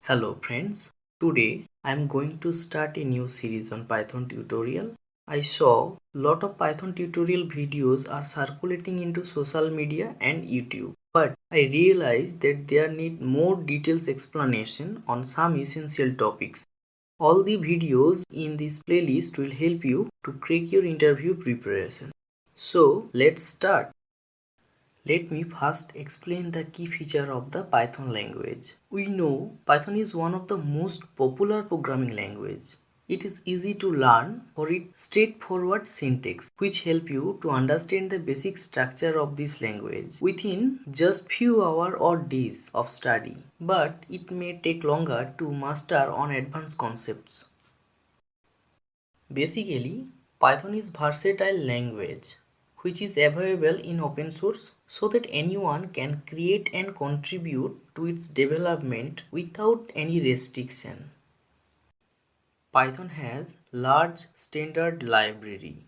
Hello friends, today I am going to start a new series on Python tutorial. I saw lot of Python tutorial videos are circulating into social media and YouTube, but I realized that there need more details explanation on some essential topics. All the videos in this playlist will help you to crack your interview preparation. So let's start. Let me first explain the key feature of the Python language. We know Python is one of the most popular programming language. It is easy to learn for its straightforward syntax, which help you to understand the basic structure of this language within just few hours or days of study. But it may take longer to master on advanced concepts. Basically, Python is versatile language which is available in open source so that anyone can create and contribute to its development without any restriction. Python has large standard library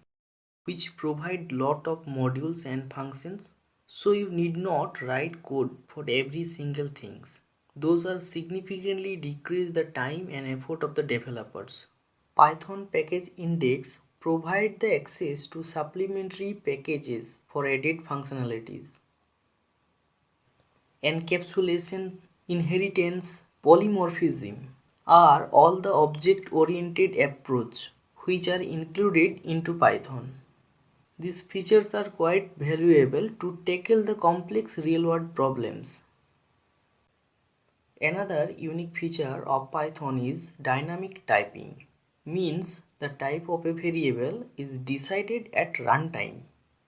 which provide lot of modules and functions, so you need not write code for every single things. Those are significantly decrease the time and effort of the developers. Python package index provide the access to supplementary packages for added functionalities. Encapsulation, inheritance, polymorphism are all the object-oriented approach which are included into Python. These features are quite valuable to tackle the complex real-world problems. Another unique feature of Python is dynamic typing. Means the type of a variable is decided at runtime.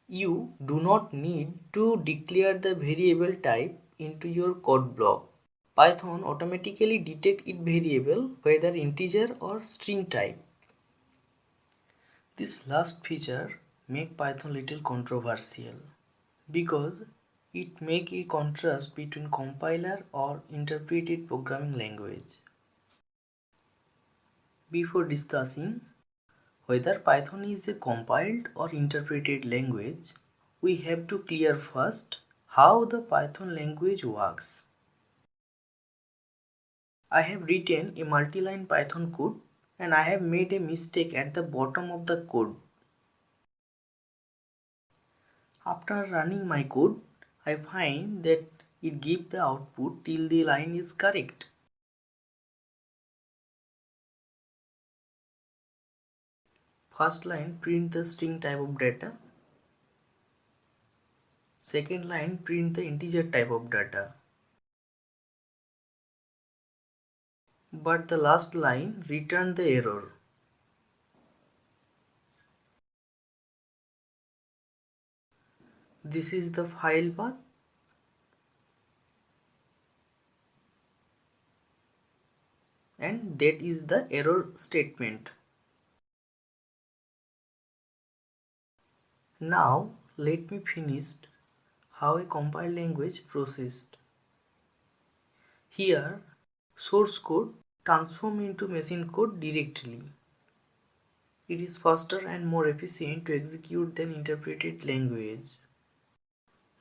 You do not need to declare the variable type into your code block. Python automatically detects its variable whether integer or string type. This last feature make Python little controversial because it make a contrast between compiler or interpreted programming language. Before discussing whether Python is a compiled or interpreted language, we have to clear first how the Python language works. I have written a multi-line Python code and I have made a mistake at the bottom of the code. After running my code, I find that it gives the output till the line is correct. First line print the string type of data. Second line print the integer type of data. But the last line return the error. This is the file path. And that is the error statement. Now let me finish how a compiled language processed. Here source code transform into machine code directly. It is faster and more efficient to execute than interpreted language.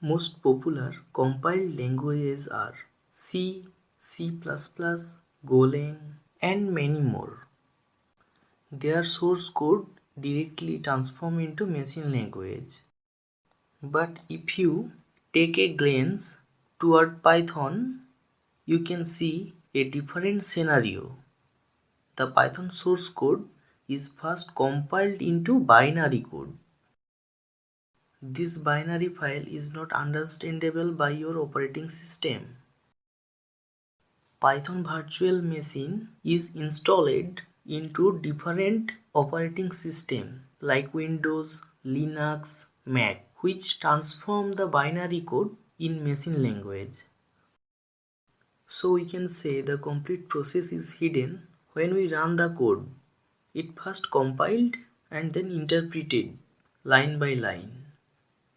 Most popular compiled languages are C, C++, Golang, and many more. Their source code directly transform into machine language. But if you take a glance toward Python, you can see a different scenario. The Python source code is first compiled into binary code. This binary file is not understandable by your operating system. Python virtual machine is installed into different operating systems like Windows, Linux, Mac, which transform the binary code in machine language. So we can say the complete process is hidden when we run the code. It first compiled and then interpreted line by line.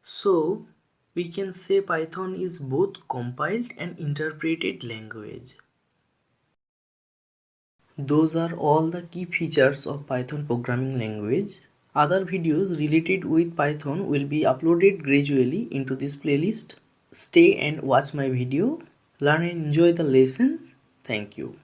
So we can say Python is both compiled and interpreted language. Those are all the key features of Python programming language. Other videos related with Python will be uploaded gradually into this playlist. Stay and watch my video. Learn and enjoy the lesson. Thank you.